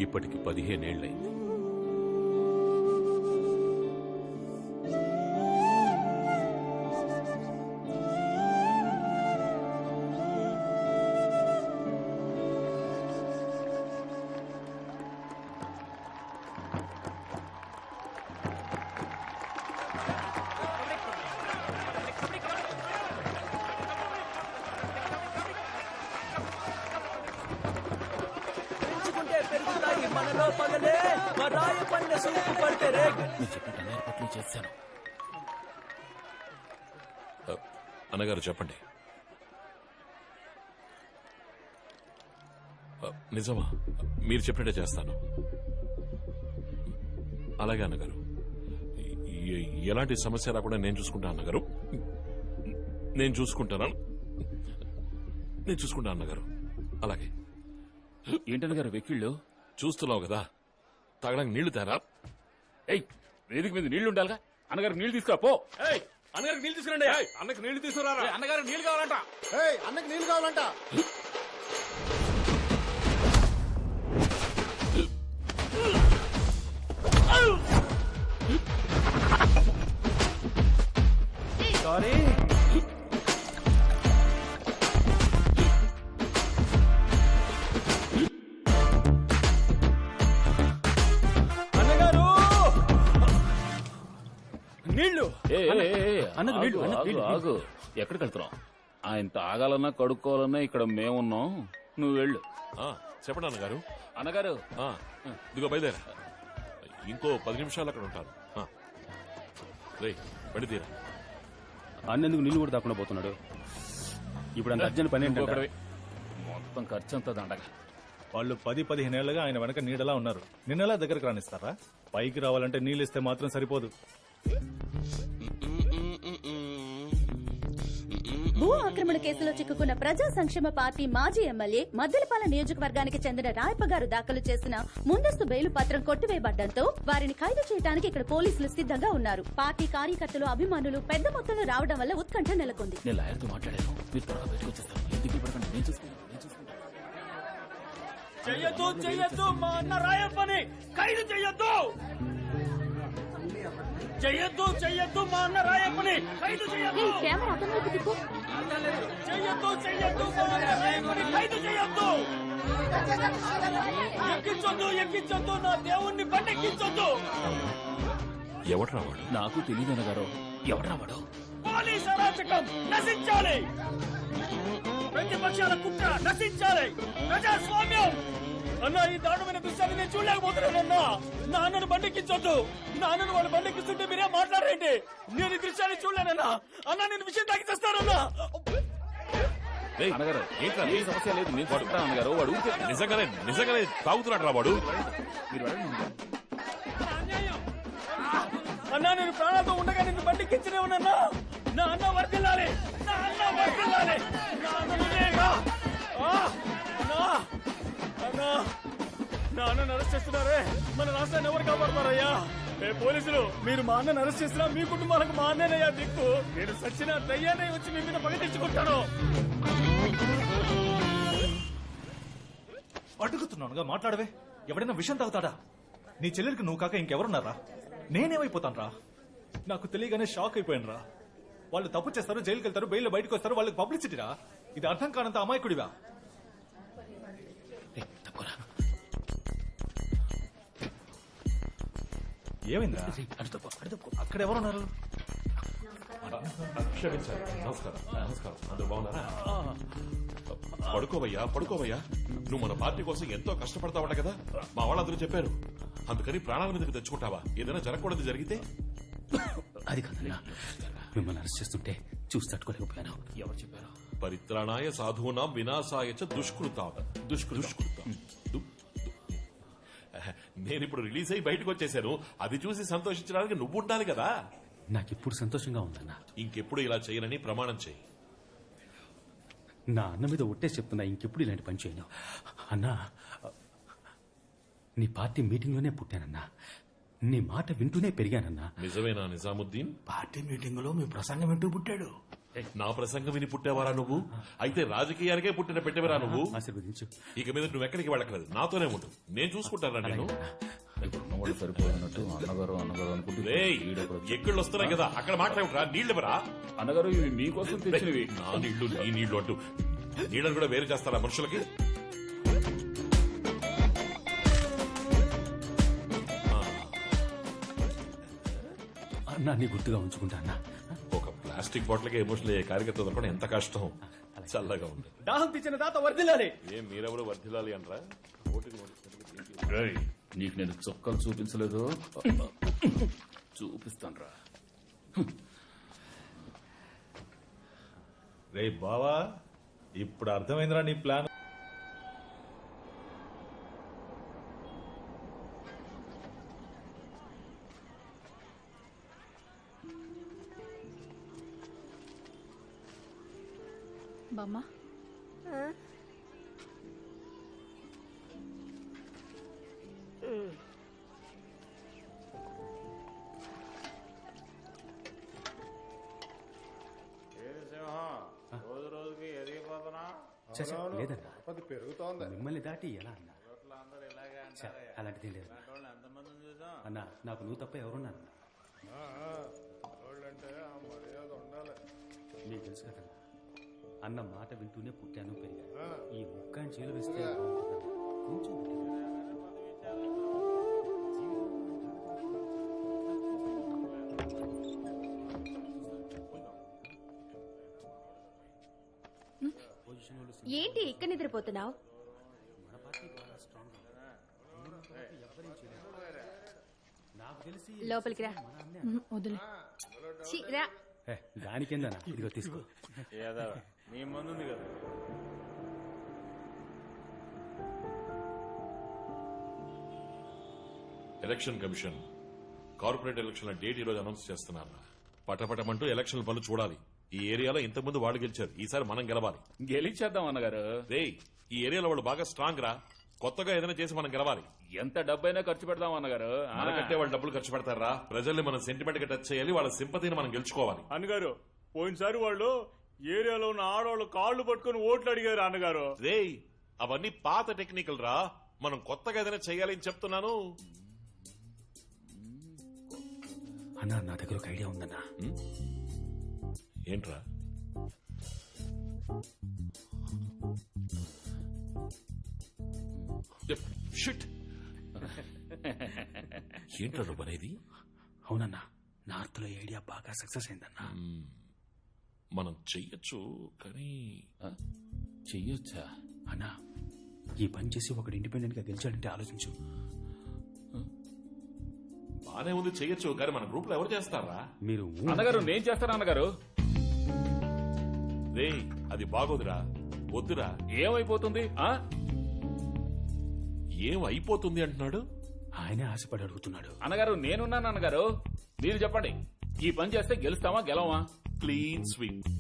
ఇప్పటికి 15 ఏళ్లైంది. అన్నగారు చెప్పండి. నిజమా? మీరు చెప్పినట్టే చేస్తాను. అలాగే అన్నగారు. ఎలాంటి సమస్య రాకుండా నేను చూసుకుంటా అన్నగారు. నేను చూసుకుంటాను అన్నగారు. అలాగే. ఏంటన్నగారు వెక్కిళ్ళు? చూస్తున్నావు కదా, తాగడానికి నీళ్లు తేరా. ఏయ్, వేదిక మీద నీళ్లు ఉండాలిగా. అన్నగారు నీళ్లు తీసుకురా పో. అన్నగారికి నీళ్లు తీసుకురండి. అన్నకి నీళ్లు తీసుకురా. అన్నగారు నీళ్లు కావాలంట. అన్నకి నీళ్లు కావాలంట. సారీ. అన్నగారు నీళ్లు. ఆగు. ఎక్కడికి వెళ్తున్నావు? ఆయన తాగాలన్నా కడుక్కోవాలన్నా ఇక్కడ మేమున్నాం. నువ్వు వెళ్ళు. చెప్పండి అన్నగారు. అన్నగారు ఇదిగో బయలుదేరా. ఇంకో 10 నిమిషాలు అక్కడ ఉంటాను. బండి తీరా. అన్నెందుకు నీళ్ళు కూడా తప్పకుండా పోతున్నాడు? ఇప్పుడు అంత అర్జెంట్ పని ఏంటంటే మొత్తం ఖర్చు అంతా దండగా. వాళ్ళు 10-15 ఏళ్లుగా ఆయన వెనక నీడలా ఉన్నారు. నిన్నలా దగ్గరకు రానిస్తారా? పైకి రావాలంటే నీళ్ళు ఇస్తే మాత్రం సరిపోదు. భూ ఆక్రమణ కేసులో చిక్కుకున్న ప్రజా సంక్షేమ పార్టీ మాజీ ఎమ్మెల్యే మద్దెలపాల నియోజకవర్గానికి చెందిన రాయప్ప గారు దాఖలు చేసిన ముందస్తు బెయిలు పత్రం కొట్టివేయబడ్డంతో వారిని ఖైదు చేయడానికి ఇక్కడ పోలీసులు సిద్ధంగా ఉన్నారు. పార్టీ కార్యకర్తలు, అభిమానులు పెద్ద మొత్తంలో రావడం వల్ల ఉత్కంఠ నెలకొంది. నేను లాయర్తో మాట్లాడాను. మీరు త్వరగా బయటకు వచ్చేస్తాను. ఎందుకు పడకండి, నేను చూసుకుంటాను. చెయ్యొద్దు మా అన్న రాయప్పని ఖైదు చెయ్యొద్దు. చెయ్యొద్దు మా అన్న రాయప్పని ఖైదు చెయ్యొద్దు. చెయ్యొద్దు మా అన్న రాయప్పని ఖైదు చెయ్యొద్దు. ఎక్కించొద్దు నా దేవుణ్ణి బండెక్కించొద్దు. ఎవడు రావాడు? నాకు తెలియదు అన్నగారు. ఎవడు రావాడు? పోలీస్ అరాచకం నశించాలి. ప్రతిపక్షాల కుట్ర నశించాలి. ప్రజాస్వామ్యం. అన్నా, ఈ దారుణమైన దృశ్యాన్ని నేను చూడలేకపోతున్నానన్నా. నాన్నను బండెక్కించొద్దు. నాన్నను వాళ్ళు బండెక్కిస్తుంటే మీరే మాట్లాడరేంటి? నేను ఈ దృశ్యాన్ని చూడలేనన్నా. అన్నా, నేను విషయం తాగి చేస్తానన్నా. అన్నగారు ఏ సమస్య లేదు, నేను పడుకుంటాను అన్నగారు. వాడు నిజంగానే తాగుతున్నాడు రా వాడు. అన్నా, నేను ప్రాణాలతో ఉండగా నిన్ను బండికించనే ఉన్నా. నా అన్న వర్దిల్లాలి. నా అన్నను అరెస్ట్ చేస్తున్నారే. మన రాష్ట్రాన్ని ఎవరు కాపాడతారయ్యా? పోలీసులు, మీరు మా అన్నను అరెస్ట్ చేసినా మీ కుటుంబాలకు మా అన్నయ్యా దిక్కు. నేను సచ్చిన దయ్యాన్ని వచ్చి మీ మీద పగ తెచ్చుకుంటాను. అడుగుతున్నానుగా, మాట్లాడవే. ఎవడైనా విషయం తాగుతాడా? నీ చెల్లెలికి నువ్వు కాక ఇంకెవరున్నారా? నేనేమైపోతాను రా? నాకు తెలియగానే షాక్ అయిపోయాను రా. వాళ్ళు తప్పు చేస్తారు, జైలుకి వెళ్తారు, బెయిల్ బయటకు వస్తారు, వాళ్ళకి పబ్లిసిటీరా? ఇది అర్థం కానంత అమాయకుడివా? ఏమైందా? అక్కడ ఎవరున్నారు? నమస్కారం. అందరూ బాగున్నారా? పడుకోవయ్యా. నువ్వు మన పార్టీ కోసం ఎంతో కష్టపడతావట కదా, మా వాళ్ళందరూ చెప్పారు. అందుకని ప్రాణాల మీదకి తెచ్చుకుంటావా? ఏదైనా జరగకూడదు జరిగితే? అది కాదన్నా, మిమ్మల్ని అరెస్ట్ చేస్తుంటే చూసి తట్టుకోలేకపోయాను. ఎవరు చెప్పారు? పరిత్రాణాయ సాధూనాం వినాశాయ చ దుష్కృతాం. నేను ఇప్పుడు రిలీజ్ అయ్యి బయటకు వచ్చేసాను. అది చూసి సంతోషించడానికి నువ్వు ఉండాలి కదా. నాకిప్పుడు సంతోషంగా ఉందన్నా. ఇంకెప్పుడు ఇలా చేయనని ప్రమాణం చేయి. నా అన్న మీద ఒట్టేసి చెప్తున్నా, ఇంకెప్పుడు ఇలాంటి పని చేయను. అన్నా, నీ పార్టీ మీటింగ్లోనే పుట్టానన్నా. నీ మాట వింటూనే పెరిగానన్నా. నిజమేనా నిజాముద్దీన్? పార్టీ మీటింగ్ లో మీ ప్రసంగం వింటూ పుట్టాడు. నా ప్రసంగం విని పుట్టావారా నువ్వు? అయితే రాజకీయానికే పుట్టిన పెట్టేవరా నువ్వు? ఆశీర్వదించు. ఇక మీద నువ్వు ఎక్కడికి వెళ్ళక్కలేదు, నాతోనే ఉండు. నేను చూసుకుంటానా నేను? ఉన్నవాడు సరిపోయినట్టు అన్నగారు అన్నగారు అనుకుంటే రేయ్, ఎక్కళ్ళు వస్తున్నాయి కదా, అక్కడ మాట్లాడరా. నీళ్ళెవరా? అన్నగారు ఇవి మీకోసం తెచ్చినవి. నా నీళ్లు నీ నీళ్లు అంటూ నీళ్ళని కూడా వేరు చేస్తారా మనుషులకి? అన్నా నీ గుర్తుగా ఉంచుకుంటా అన్నా. ఒక ప్లాస్టిక్ బాటిల్కి ఎమోషనల్ అయ్యే కార్యకర్త దొరకడం ఎంత కష్టం. చల్లగా ఉంది. దాహం తెచ్చిన తాత వర్దిల్లాలి. ఏం మీరెవరు వర్ధిల్లాలి అంటారా? రేయ్, నీకు నేను చొక్కలు చూపించలేదు, చూపిస్తాను రా. రే బావా, ఇప్పుడు అర్థమైందిరా నీ ప్లాన్. బామ్మ, ఛ, ఛ, లేదన్నా, అది పెరుగుతోంది. మిమ్మల్ని దాటి ఎలా అన్నా? ఛ, అలాంటిది లేదు అన్నా. నాకు నువ్వు తప్ప ఎవరున్నారు? వాళ్ళంటే ఆ మర్యాద ఉండాలి. నీకు తెలుసు కదా అన్న మాట వింటూనే పుట్టాను పెరిగాను. ఈ ముక్కాని చేలు వేస్తే కొంచెం ఏంటి ఇక్కడ నిద్రపోతున్నావు? నాకు తెలిసి లోపలికి రా. వదిలే. ఛీ, రా. దానికేందన్నా, ఇదిగో తీసుకో. నీ ముందు ఉంది కదా. ఎలక్షన్ కమిషన్ కార్పొరేట్ ఎలక్షన్ల డేట్ ఈ రోజు అనౌన్స్ చేస్తున్నారు. పటపటమంటూ ఎలక్షన్ పనులు చూడాలి. ఈ ఏరియాలో ఇంతకుముందు వాళ్ళు గెలిచారు, ఈసారి మనం గెలవాలి. గెలిచేద్దాం అన్నగారు. రేయ్, ఈ ఏరియాలో వాళ్ళు బాగా స్ట్రాంగ్ రా. కొత్తగా ఏదైనా చేసి మనం గెలవాలి. ఎంత డబ్బైనా ఖర్చు పెడదాం అన్నగారు. మనకంటే వాళ్ళు డబ్బులు ఖర్చు పెడతారా? ప్రజల్ని మనం సెంటిమెంట్ గా టచ్ చేయాలి, వాళ్ళ సింపతిని మనం గెలుచుకోవాలి. అన్నగారు, పోయినసారి వాళ్ళు ఏరియాలో ఉన్న ఆడవాళ్ళు కాళ్ళు పట్టుకుని ఓట్లు అడిగారు అన్నగారు. రేయ్, అవన్నీ పాత టెక్నికల్ రా. మనం కొత్తగా ఏదైనా చేయాలి అని చెప్తున్నాను. అన్నా, నా దగ్గర ఒక ఐడియా ఉందన్నా. ఏంట్రా? షిట్. ఏంట్రా నువ్వు అనేది? అవునన్నా, నార్త్ లో ఐడియా బాగా సక్సెస్ అయిందన్నా. మనం చెయ్యొచ్చు, కానీ చెయ్యొచ్చా? అన్నా, ఈ పని చేసి ఒకడు ఇండిపెండెంట్ గా గెలిచాడంటే ఆలోచించు. బానే ఉంది, చెయ్యొచ్చు, కానీ మన గ్రూప్ లో ఎవరు చేస్తారా? మీరు అన్నగారు, నేను చేస్తాను అన్నగారు. రేయ్, అది బాగోదురా, వద్దురా. ఏమైపోతుంది? ఏం అయిపోతుంది అంటున్నాడు? ఆయనే ఆశపడి అడుగుతున్నాడు. అన్నగారు, నేనున్నాను అన్నగారు. మీరు చెప్పండి, ఈ పని చేస్తే గెలుస్తామా గెలవా? Clean sweep.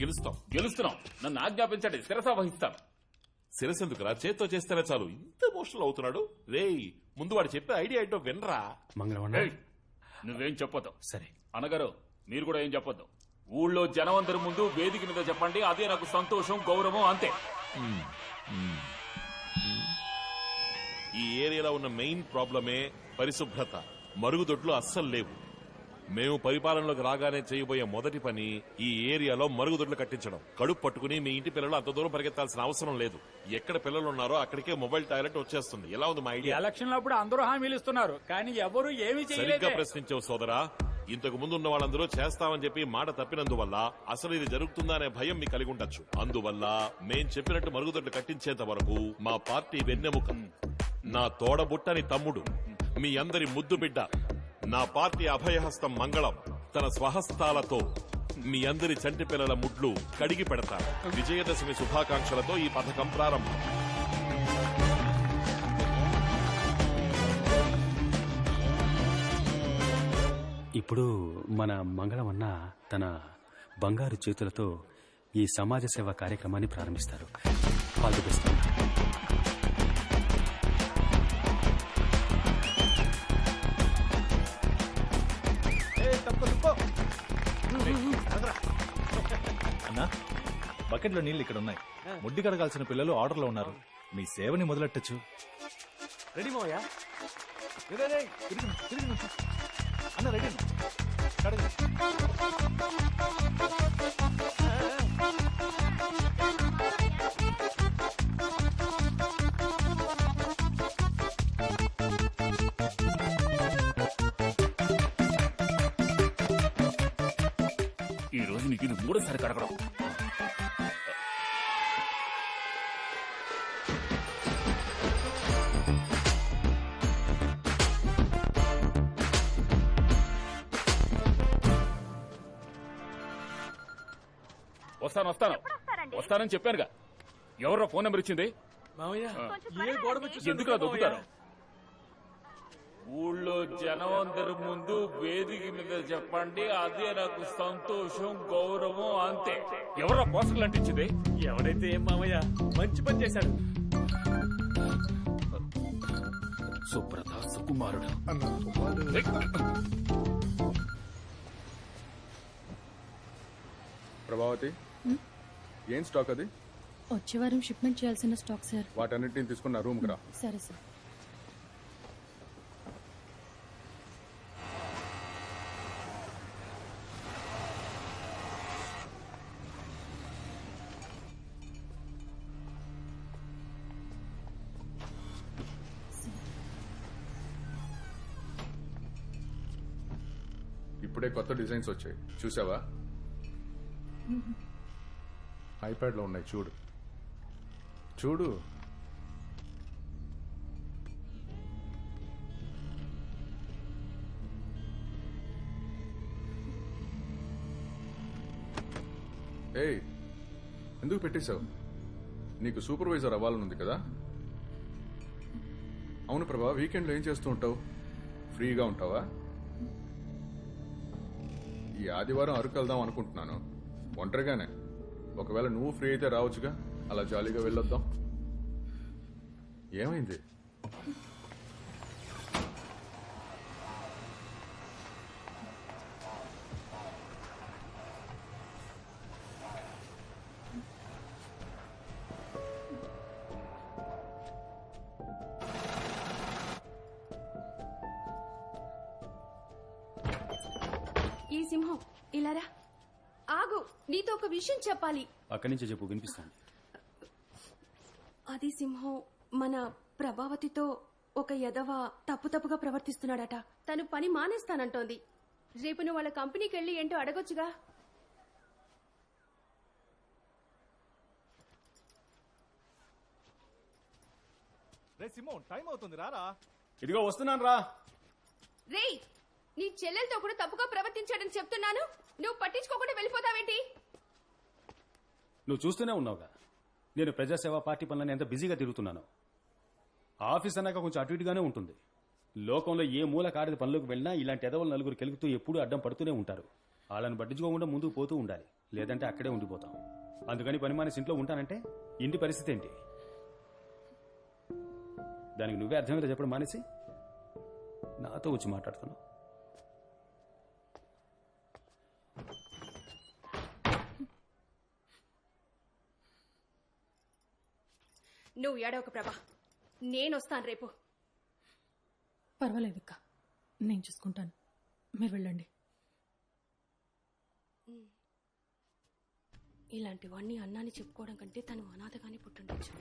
గెలుస్తాం. గెలుస్తున్నాం. నన్ను ఆజ్ఞాపించండి, శిరస వహిస్తాం. శిరసెందుకురా, చేత్తో చేస్తేనే చాలు. ఇంత ఎమోషనల్ అవుతున్నాడు. రేయ్, ముందు వాడు చెప్పే ఐడియా ఏంటో వినరా. మంగళవారం ఏయ్, నువ్వేం చెప్పొద్దు. సరే అన్నగారు, మీరు కూడా ఏం చెప్పొద్దు. ఊళ్ళో జనమందరి ముందు వేదిక మీద చెప్పండి, అదే నాకు సంతోషం, గౌరవం, అంతే. ఈ ఏరియాలో ఉన్న మెయిన్ ప్రాబ్లమే పరిశుభ్రత. మరుగుదొడ్లు అస్సలు లేవు. మేము పరిపాలనలోకి రాగానే చేయబోయే మొదటి పని ఈ ఏరియాలో మరుగుదొడ్లు కట్టించడం. కడుపు పట్టుకుని మీ ఇంటి పిల్లలు అంత దూరం పరిగెత్తాల్సిన అవసరం లేదు. ఎక్కడ పిల్లలు ఉన్నారో అక్కడికే మొబైల్ టాయిలెట్ వచ్చేస్తుంది. ఎలా ఉంది మా ఐడియా? ఎలక్షన్ అప్పుడు అందరూ హామీలు ఇస్తున్నారు, కానీ ఎవరు ఏమీ సరిగ్గా చేయలేదు. ప్రశ్నించావు సోదరా. ఇంతకు ముందు ఉన్న వాళ్ళందరూ చేస్తామని చెప్పి మాట తప్పినందువల్ల అసలు ఇది జరుగుతుందా అనే భయం మీకు కలిగి ఉండొచ్చు. అందువల్ల మేం చెప్పినట్టు మరుగుదొడ్లు కట్టించేంత వరకు మా పార్టీ వెన్నెముక, నా తోడబుట్టని తమ్ముడు, మీ అందరి ముద్దు బిడ్డ, నా పార్టీ అభయహస్తం మంగళం తన స్వహస్తాలతో మీ అందరి చంటి పిల్లల ముడ్లు కడిగి పెడతారు. విజయదశమి శుభాకాంక్షలతో ఈ పథకం ప్రారంభం. ఇప్పుడు మన మంగళం అన్న తన బంగారు చేతులతో ఈ సమాజ సేవ కార్యక్రమాన్ని ప్రారంభిస్తారు. All the best. బకెట్లో నీళ్ళు ఇక్కడ ఉన్నాయి. ముడ్డి కడగాల్సిన పిల్లలు ఆర్డర్లో ఉన్నారు. మీ సేవని మొదలెట్టచ్చు. రెడీ మావయ్యా? అన్న రెడీ కడగండి. ఈ రోజు నీకు ఇది మూడోసారి కడగడం. వస్తానని చెప్పానుగా. ఎవరో ఫోన్ నెంబర్ ఇచ్చింది? ఎందుకు దొబ్బుతారు? ఊళ్ళో జనం అందరి ముందు వేదిక మీద చెప్పండి, అదే నాకు సంతోషం, గౌరవం, అంతే. ఎవరో పోస్టర్లు అంటించింది? ఎవడైతే ఏం మామయ్య, మంచి పని చేశాడు. సుబ్రత సుకుమారుడు. ప్రభావతి, ఏం స్టాక్ అది? వచ్చే వారం షిప్మెంట్ చేయాల్సిన స్టాక్ సార్. వాటన్నిటిని తీసుకున్న రూమ్కి రా. సరే సార్. ఇప్పుడే కొత్త డిజైన్స్ వచ్చాయి, చూసావా? ఐప్యాడ్లో ఉన్నాయి, చూడు చూడు. ఏయ్, ఎందుకు పెట్టేశావు? నీకు సూపర్వైజర్ అవ్వాలనుంది కదా? అవును ప్రభా, వీకెండ్లో ఏం చేస్తూ ఉంటావు? ఫ్రీగా ఉంటావా? ఈ ఆదివారం అరకు వెళ్దాం అనుకుంటున్నాను, ఒంటరిగానే. ఒకవేళ నువ్వు ఫ్రీ అయితే రావచ్చుగా, అలా జాలీగా వెళ్ళొద్దాం. ఏమైంది? ఈ సింహం ఇలారా. ఆగు, నీతో ఒక విషయం చెప్పాలి. అక్కడి నుంచి చెప్పు, వినిపిస్తుంది. అది సింహం మన ప్రభావతితో ఒక ఎదవ తప్పుగా ప్రవర్తిస్తున్నాడట. తను పని మానేస్తానంటోంది. రేపు నువ్వు వాళ్ళ కంపెనీకి వెళ్ళి ఏంటో అడగొచ్చుగా. రే సింహం, టైం అవుతుంది, రారా. ఇదిగో వస్తున్నాను రా. రేయ్, నీ చెల్లెలతో కూడా తప్పుగా ప్రవర్తించాడని చెప్తున్నాను, నువ్వు పట్టించుకోకుండా వెళ్ళిపోతావేంటి? నువ్వు చూస్తూనే ఉన్నావుగా, నేను ప్రజాసేవా పార్టీ పనులను ఎంత బిజీగా తిరుగుతున్నాను. ఆఫీస్ అన్నాక కొంచెం అటు ఇటుగానే ఉంటుంది. లోకంలో ఏ మూల కాడిది పనులకు వెళ్ళినా ఇలాంటి ఎదవలు నలుగురు కెలుగుతూ ఎప్పుడూ అడ్డం పడుతూనే ఉంటారు. వాళ్ళని పట్టించుకోకుండా ముందుకు పోతూ ఉండాలి, లేదంటే అక్కడే ఉండిపోతాం. అందుకని పని మానేసి ఇంట్లో ఉంటానంటే ఇంటి పరిస్థితి ఏంటి? దానికి నువ్వే అర్థమైతే చెప్పడం మానేసి నాతో వచ్చి మాట్లాడుతున్నావు. నువ్వు ఏడవక ప్రభా, నేనొస్తాను రేపు. పర్వాలేదు అక్క, నేను చూసుకుంటాను, మీరు వెళ్ళండి. ఇలాంటివన్నీ అన్నాన్ని చెప్పుకోవడం కంటే తను అనాథగానే పుట్టుండొచ్చు.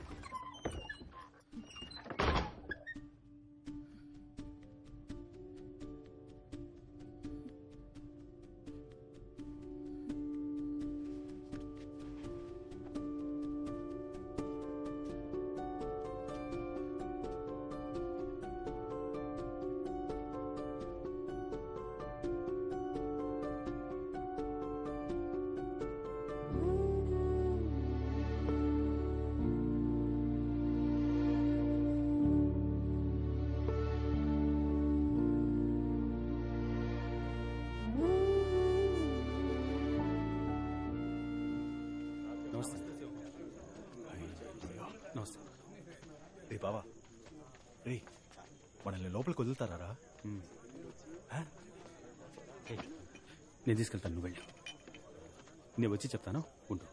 నమస్తే. రే బావా, రే మనల్ని లోపలికి వదులుతారా? నేను తీసుకెళ్తాను, నువ్వు వెళ్ళి. నేను వచ్చి చెప్తాను, ఉండు.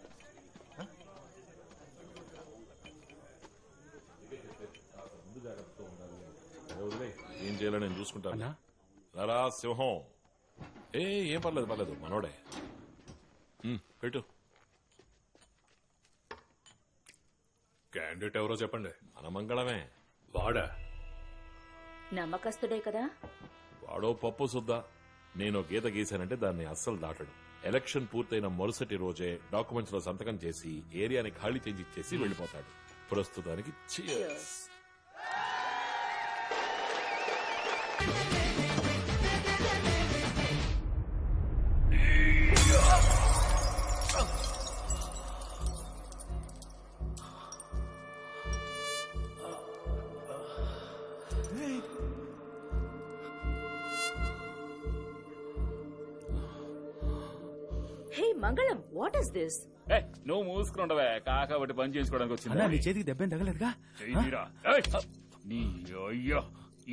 చేయాలో నేను చూసుకుంటాను అన్నా? రారా సింహం. ఏం పర్లేదు పర్లేదు మనోడే. పెట్టు. క్యాండిడేట్ ఎవరో చెప్పండి. మన మంగళమే. వాడా? నమ్మకస్తుడే కదా. వాడో పప్పు సుద్దా. నేను గీత గీశానంటే దాన్ని అస్సలు దాటడు. ఎలక్షన్ పూర్తయిన మరుసటి రోజే డాక్యుమెంట్స్ లో సంతకం చేసి ఏరియాని ఖాళీ చేసి ఇచ్చేసి వెళ్ళిపోతాడు. ప్రస్తుతానికి cheers. హే మంగళం, వాట్ ఇస్ దిస్? నువ్వు మూసుకుండవే, కాకబట్టి పని చేసుకోవడానికి అన్నా నీ వచ్చింది. చేతికి దెబ్బేం తగలేదుగా? చెయ్యిరా. నీ అయ్యో,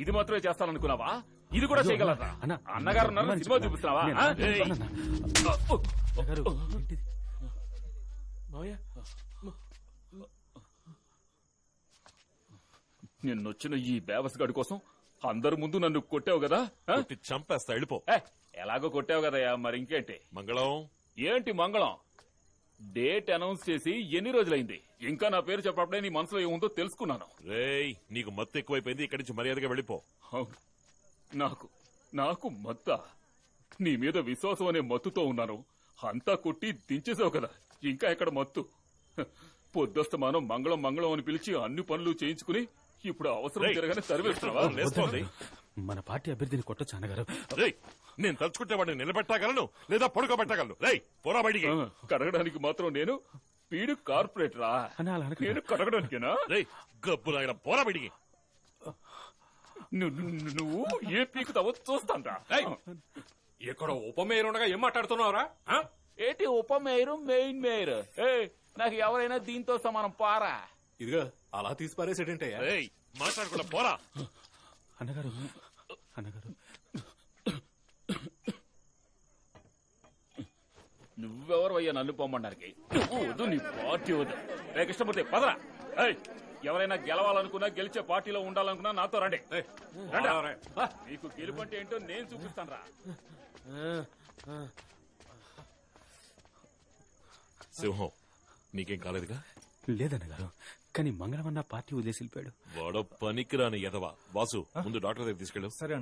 ఇది మాత్రమే చేస్తాననుకున్నావా? ఇది కూడా చేయగలరా? అన్నా, అన్నగారు ఉన్నారు, సినిమా చూపిస్తున్నావా? ఆ? ఏయ్. అన్నగారు, ఏంటిది? నిన్నొచ్చిన ఈ బేవసగాడి కోసం అందరి ముందు నన్ను కొట్టావు కదా? ఆ? కొట్టి చంపేస్తా వెళ్ళిపో. ఎలాగో కొట్టావు కదయ్యా, మరి ఇంకేంటి? మంగళం. ఏంటి మంగళం? డేట్ అనౌన్స్ చేసి ఎన్ని రోజులైంది? ఇంకా నా పేరు చెప్పప్పుడే నీ మనసులో ఏముందో తెలుసుకున్నాను. రేయ్, నీకు మత్తు ఎక్కువైపోయింది. ఇక్కడి నుంచి మర్యాదగా వెళ్ళిపో. అవును, నాకు మత్త. నీ మీద విశ్వాసం అనే మత్తుతో ఉన్నాను. అంతా కొట్టి దించేసావు కదా, ఇంకా ఎక్కడ మత్తు? పొద్దస్తమానం మంగళం మంగళం అని పిలిచి అన్ని పనులు చేయించుకుని ఇప్పుడు అవసరం జరగానే సర్వేస్తున్నావా? లేస్తోంది. మన పార్టీ అభ్యర్థిని కొట్టొచ్చు అన్నగారు. రేయ్, నేను తలుచుకుంటే వాడిని నిలబెట్టగలను లేదా పడుకోబెట్టగలను. రేయ్, పోరా బయటికి. కడగడానికి మాత్రం నేను పీడు కార్పొరేటరా? అన్నా, అలా అనకండి. నేను కడగడానికేనా? రేయ్, గబ్బు నాయన, పోరా బయటికి. నువ్వు ఏ పీకుతావో చూస్తాంరా. ఇక్కడ ఉప మేయర్ ఉండగా ఏం మాట్లాడుతున్నావురా? ఏంటి ఉప మేయరు మెయిన్ మేయర్? నాకు ఎవరైనా దీంతో సమానం పారా. ఇదిగా అలా తీసి పారేసేటంటయ్యా. రేయ్, మాట్లాడకుండా పోరా. అన్నగారు, అన్నగారు, నువ్వెవరు నన్ను పొమ్మడానికి? నువ్వు వద్దు, నీ పార్టీ వద్దు. రే కృష్ణమూర్తి, పదరా. ఎవరైనా గెలవాలనుకున్నా, గెలిచే పార్టీలో ఉండాలనుకున్నా నాతో రండి. నీకు గెలుపంటే ఏంటో నేను చూపిస్తాను రా. సింహం, నీకేం కాలేదుగా? లేదన్నగారు, కానీ మంగళం అన్న పార్టీ వదిలేసి వెళ్ళిపోయాడు. వాడో పనికిరాని ఎదవా. వాసు, ముందు డాక్టర్ దగ్గర తీసుకెళ్ళు. సరే.